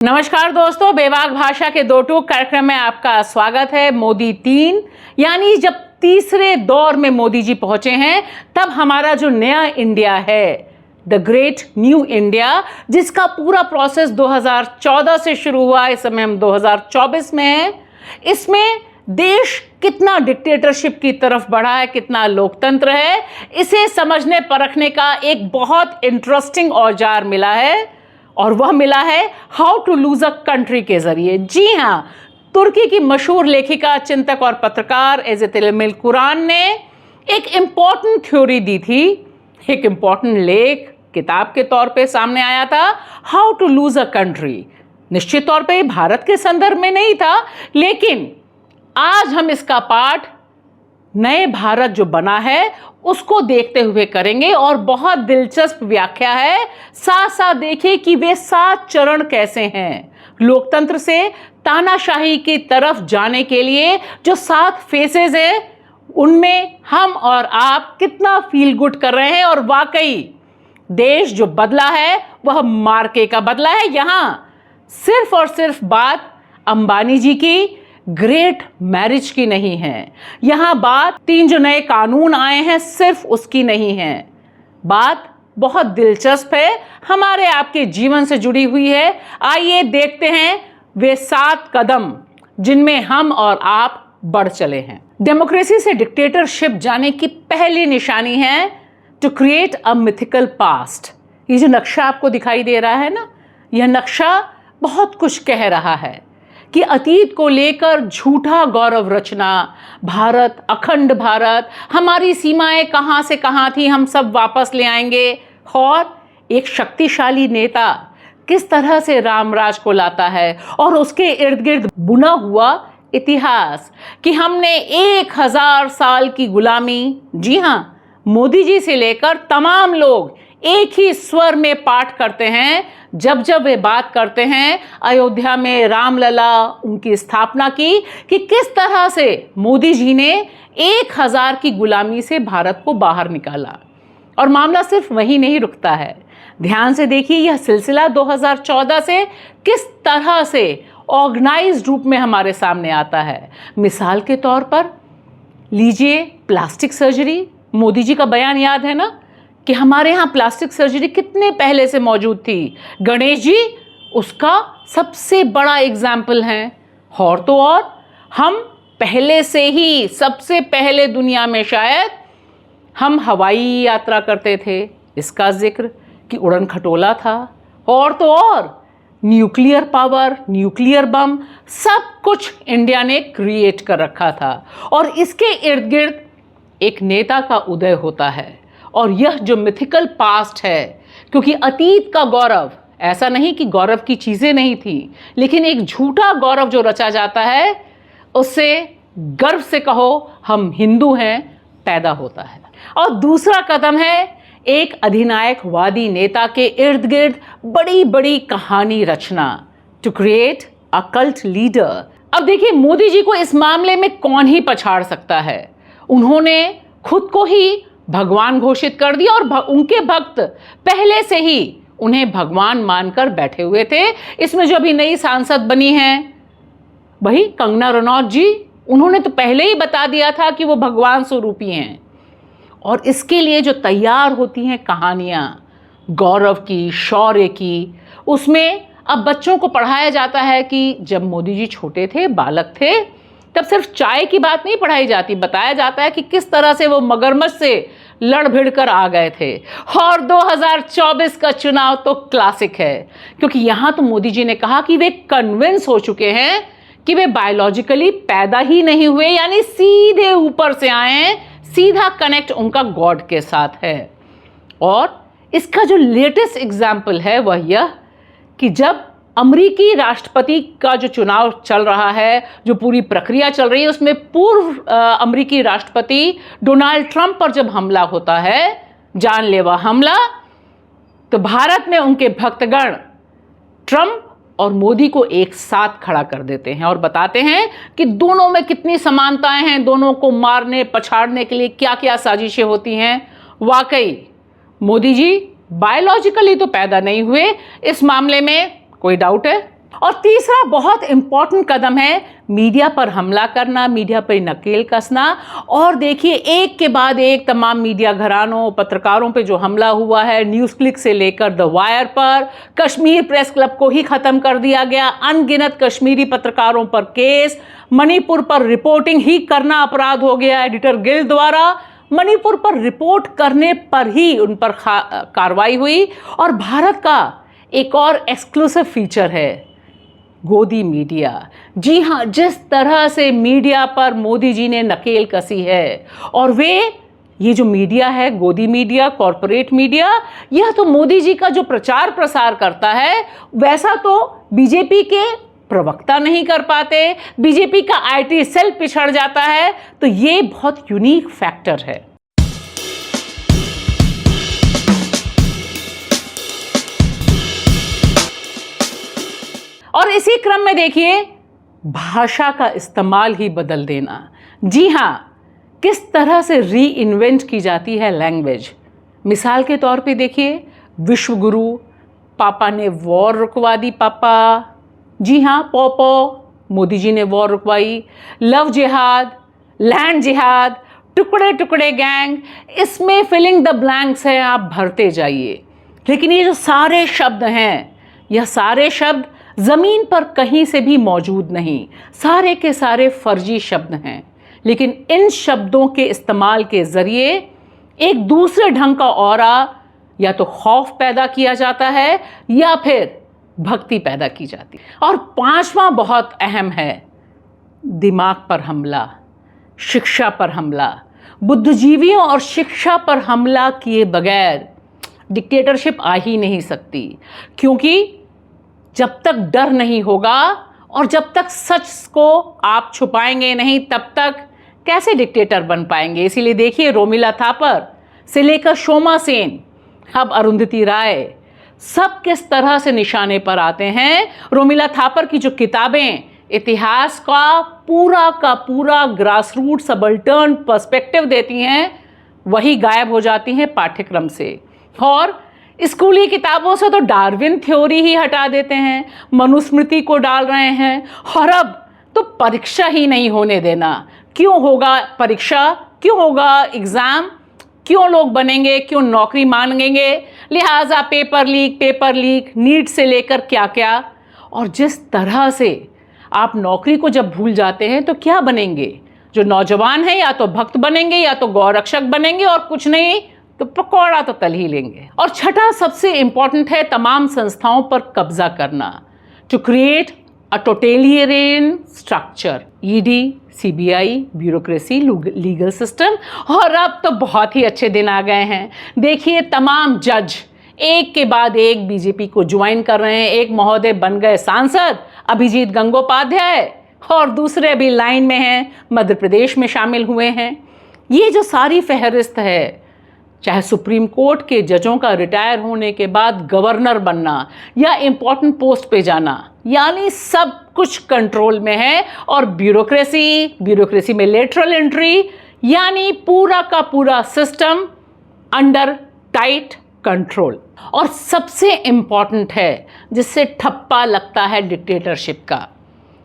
नमस्कार दोस्तों, बेबाक भाषा के दो टूक कार्यक्रम में आपका स्वागत है। मोदी 3 यानी जब तीसरे दौर में मोदी जी पहुंचे हैं, तब हमारा जो नया इंडिया है, द ग्रेट न्यू इंडिया, जिसका पूरा प्रोसेस 2014 से शुरू हुआ, इस समय हम 2024 में हैं। इसमें देश कितना डिक्टेटरशिप की तरफ बढ़ा है, कितना लोकतंत्र है, इसे समझने परखने का एक बहुत इंटरेस्टिंग औजार मिला है, और वह मिला है how to lose a country के जरिए। जी हाँ, तुर्की की मशहूर लेखिका, चिंतक और पत्रकार एज़ेत एमिल कुरान ने एक इंपॉर्टेंट थ्योरी दी थी, एक इंपॉर्टेंट लेख किताब के तौर पे सामने आया था, how to lose a country. निश्चित तौर पे भारत के संदर्भ में नहीं था, लेकिन आज हम इसका पाठ नए भारत जो बना है उसको देखते हुए करेंगे, और बहुत दिलचस्प व्याख्या है। साथ साथ देखिए कि वे 7 चरण कैसे हैं लोकतंत्र से तानाशाही की तरफ जाने के लिए। जो 7 फेसेस हैं, उनमें हम और आप कितना फील गुड कर रहे हैं, और वाकई देश जो बदला है वह मार्के का बदला है। यहां सिर्फ और सिर्फ बात अंबानी जी की ग्रेट मैरिज की नहीं है, यहां बात 3 जो नए कानून आए हैं सिर्फ उसकी नहीं है। बात बहुत दिलचस्प है, हमारे आपके जीवन से जुड़ी हुई है। आइए देखते हैं वे 7 कदम जिनमें हम और आप बढ़ चले हैं। डेमोक्रेसी से डिक्टेटरशिप जाने की पहली निशानी है to create a mythical past. ये जो नक्शा आपको दिखाई दे रहा है ना, यह नक्शा बहुत कुछ कह रहा है कि अतीत को लेकर झूठा गौरव रचना, भारत, अखंड भारत, हमारी सीमाएं कहां से कहां थी, हम सब वापस ले आएंगे, और एक शक्तिशाली नेता किस तरह से रामराज को लाता है, और उसके इर्द गिर्द बुना हुआ इतिहास कि हमने 1000 साल की गुलामी, जी हां, मोदी जी से लेकर तमाम लोग एक ही स्वर में पाठ करते हैं जब जब वे बात करते हैं अयोध्या में रामलला, उनकी स्थापना की, कि किस तरह से मोदी जी ने 1000 की गुलामी से भारत को बाहर निकाला। और मामला सिर्फ वहीं नहीं रुकता है, ध्यान से देखिए यह सिलसिला 2014 से किस तरह से ऑर्गेनाइज्ड रूप में हमारे सामने आता है। मिसाल के तौर पर लीजिए प्लास्टिक सर्जरी। मोदी जी का बयान याद है ना कि हमारे यहाँ प्लास्टिक सर्जरी कितने पहले से मौजूद थी। गणेश जी उसका सबसे बड़ा एग्जाम्पल हैं। और तो और हम पहले से ही, सबसे पहले दुनिया में शायद हम हवाई यात्रा करते थे, इसका जिक्र कि उड़न खटोला था। और तो और न्यूक्लियर पावर, न्यूक्लियर बम, सब कुछ इंडिया ने क्रिएट कर रखा था। और इसके इर्द गिर्द एक नेता का उदय होता है, और यह जो मिथिकल पास्ट है, क्योंकि अतीत का गौरव, ऐसा नहीं कि गौरव की चीज़ें नहीं थी, लेकिन एक झूठा गौरव जो रचा जाता है, उससे गर्व से कहो हम हिंदू हैं पैदा होता है। और दूसरा कदम है एक अधिनायकवादी नेता के इर्द गिर्द बड़ी बड़ी कहानी रचना, to create a cult leader. अब देखिए मोदी जी को इस मामले में कौन ही पछाड़ सकता है। उन्होंने खुद को ही भगवान घोषित कर दिया, और उनके भक्त पहले से ही उन्हें भगवान मानकर बैठे हुए थे। इसमें जो अभी नई सांसद बनी हैं, वही कंगना रनौत जी, उन्होंने तो पहले ही बता दिया था कि वो भगवान स्वरूपी हैं। और इसके लिए जो तैयार होती हैं कहानियाँ गौरव की, शौर्य की, उसमें अब बच्चों को पढ़ाया जाता है कि जब मोदी जी छोटे थे, बालक थे, तब सिर्फ चाय की बात नहीं पढ़ाई जाती, बताया जाता है कि किस तरह से वो मगरमच्छ से लड़ भिड़ कर आ गए थे। और 2024 का चुनाव तो क्लासिक है, क्योंकि यहाँ तो मोदी जी ने कहा कि वे कन्विंस हो चुके हैं कि वे बायोलॉजिकली पैदा ही नहीं हुए, यानी सीधे ऊपर से आए हैं, सीधा कनेक्ट उनका गॉड के साथ है। और इसका जो लेटेस्ट एग्जाम्पल है वह यह कि जब अमेरिकी राष्ट्रपति का जो चुनाव चल रहा है, जो पूरी प्रक्रिया चल रही है, उसमें पूर्व अमेरिकी राष्ट्रपति डोनाल्ड ट्रंप पर जब हमला होता है, जानलेवा हमला, तो भारत में उनके भक्तगण ट्रंप और मोदी को एक साथ खड़ा कर देते हैं और बताते हैं कि दोनों में कितनी समानताएं हैं, दोनों को मारने पछाड़ने के लिए क्या क्या साजिशें होती हैं। वाकई मोदी जी बायोलॉजिकली तो पैदा नहीं हुए, इस मामले में कोई डाउट है? और तीसरा बहुत इंपॉर्टेंट कदम है मीडिया पर हमला करना, मीडिया पर नकेल कसना। और देखिए एक के बाद एक तमाम मीडिया घरानों, पत्रकारों पे जो हमला हुआ है, न्यूज़ क्लिक से लेकर द वायर पर, कश्मीर प्रेस क्लब को ही खत्म कर दिया गया, अनगिनत कश्मीरी पत्रकारों पर केस, मणिपुर पर रिपोर्टिंग ही करना अपराध हो गया एडिटर गिल्ड द्वारा, मणिपुर पर रिपोर्ट करने पर ही उन पर कार्रवाई हुई। और भारत का एक और एक्सक्लूसिव फीचर है गोदी मीडिया। जी हाँ, जिस तरह से मीडिया पर मोदी जी ने नकेल कसी है, और ये जो मीडिया है, गोदी मीडिया, कॉरपोरेट मीडिया, यह तो मोदी जी का जो प्रचार प्रसार करता है वैसा तो बीजेपी के प्रवक्ता नहीं कर पाते, बीजेपी का आईटी सेल पिछड़ जाता है। तो ये बहुत यूनिक फैक्टर है। और इसी क्रम में देखिए भाषा का इस्तेमाल ही बदल देना। जी हाँ, किस तरह से री इन्वेंट की जाती है लैंग्वेज। मिसाल के तौर पे देखिए विश्व गुरु, पापा ने वॉर रुकवा दी पापा। जी हाँ, पॉपो, मोदी जी ने वॉर रुकवाई। लव जिहाद, लैंड जिहाद, टुकड़े टुकड़े गैंग, इसमें फिलिंग द ब्लैंक्स है, आप भरते जाइए। लेकिन ये जो सारे शब्द हैं, यह सारे शब्द ज़मीन पर कहीं से भी मौजूद नहीं, सारे के सारे फर्जी शब्द हैं। लेकिन इन शब्दों के इस्तेमाल के ज़रिए एक दूसरे ढंग का ऑरा या तो खौफ पैदा किया जाता है या फिर भक्ति पैदा की जाती है। और पांचवा बहुत अहम है दिमाग पर हमला, शिक्षा पर हमला। बुद्धिजीवियों और शिक्षा पर हमला किए बगैर डिक्टेटरशिप आ ही नहीं सकती, क्योंकि जब तक डर नहीं होगा और जब तक सच को आप छुपाएंगे नहीं, तब तक कैसे डिक्टेटर बन पाएंगे। इसीलिए देखिए रोमिला थापर से लेकर शोमा सेन, अब अरुंधति राय, सब किस तरह से निशाने पर आते हैं। रोमिला थापर की जो किताबें इतिहास का पूरा ग्रास रूट सबल्टर्न पर्सपेक्टिव देती हैं, वही गायब हो जाती हैं पाठ्यक्रम से। और स्कूली किताबों से तो डार्विन थ्योरी ही हटा देते हैं, मनुस्मृति को डाल रहे हैं, और अब तो परीक्षा ही नहीं होने देना। क्यों होगा परीक्षा, क्यों होगा एग्ज़ाम, क्यों लोग बनेंगे, क्यों नौकरी मांगेंगे, लिहाजा पेपर लीक, नीट से लेकर क्या क्या। और जिस तरह से आप नौकरी को जब भूल जाते हैं तो क्या बनेंगे। जो नौजवान हैं या तो भक्त बनेंगे या तो गौरक्षक बनेंगे, और कुछ नहीं तो पकौड़ा तो तल ही लेंगे। और छठा सबसे इंपॉर्टेंट है तमाम संस्थाओं पर कब्जा करना, to create a totalitarian structure, ED, CBI, bureaucracy, legal system. और अब तो बहुत ही अच्छे दिन आ गए हैं। देखिए तमाम जज एक के बाद एक बीजेपी को ज्वाइन कर रहे हैं। एक महोदय बन गए सांसद अभिजीत गंगोपाध्याय, और दूसरे अभी लाइन में हैं, मध्य प्रदेश में शामिल हुए हैं। ये जो सारी फहरिस्त है, चाहे सुप्रीम कोर्ट के जजों का रिटायर होने के बाद गवर्नर बनना या इम्पोर्टेंट पोस्ट पे जाना, यानी सब कुछ कंट्रोल में है। और ब्यूरोक्रेसी में लेटरल एंट्री, यानी पूरा का पूरा सिस्टम अंडर टाइट कंट्रोल। और सबसे इम्पॉर्टेंट है जिससे ठप्पा लगता है डिक्टेटरशिप का,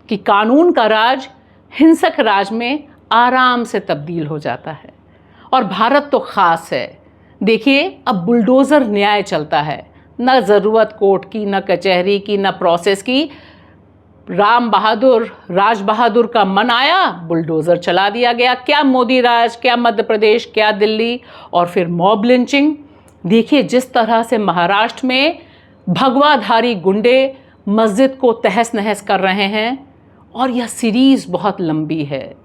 कि कानून का राज हिंसक राज में आराम से तब्दील हो जाता है। और भारत तो ख़ास है। देखिए अब बुलडोज़र न्याय चलता है, न ज़रूरत कोर्ट की, न कचहरी की, न प्रोसेस की। राज बहादुर का मन आया, बुलडोज़र चला दिया गया। क्या मोदी राज, क्या मध्य प्रदेश, क्या दिल्ली। और फिर मॉब लिंचिंग। देखिए जिस तरह से महाराष्ट्र में भगवाधारी गुंडे मस्जिद को तहस नहस कर रहे हैं। और यह सीरीज़ बहुत लंबी है,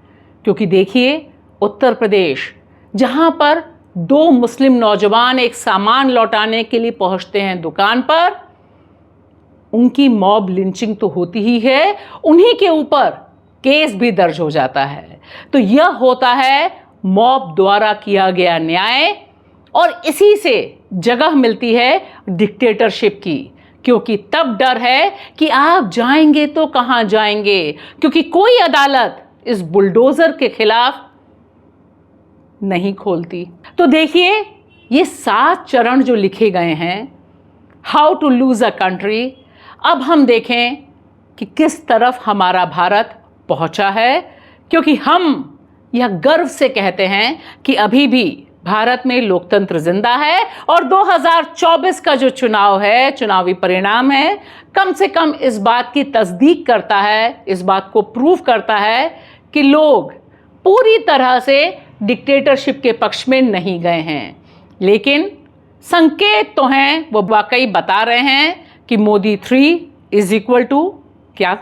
क्योंकि देखिए उत्तर प्रदेश, जहाँ पर 2 मुस्लिम नौजवान एक सामान लौटाने के लिए पहुँचते हैं दुकान पर, उनकी मॉब लिंचिंग तो होती ही है, उन्हीं के ऊपर केस भी दर्ज हो जाता है। तो यह होता है मॉब द्वारा किया गया न्याय। और इसी से जगह मिलती है डिक्टेटरशिप की, क्योंकि तब डर है कि आप जाएंगे तो कहाँ जाएंगे, क्योंकि कोई अदालत इस बुलडोज़र के खिलाफ नहीं खोलती। तो देखिए ये 7 चरण जो लिखे गए हैं, how to lose a country. अब हम देखें कि किस तरफ हमारा भारत पहुंचा है, क्योंकि हम यह गर्व से कहते हैं कि अभी भी भारत में लोकतंत्र जिंदा है और 2024 का जो चुनाव है, चुनावी परिणाम है, कम से कम इस बात की तस्दीक करता है, इस बात को प्रूव करता है कि लोग पूरी तरह से डिक्टेटरशिप के पक्ष में नहीं गए हैं। लेकिन संकेत तो हैं, वो वाकई बता रहे हैं कि मोदी 3 इज इक्वल टू क्या?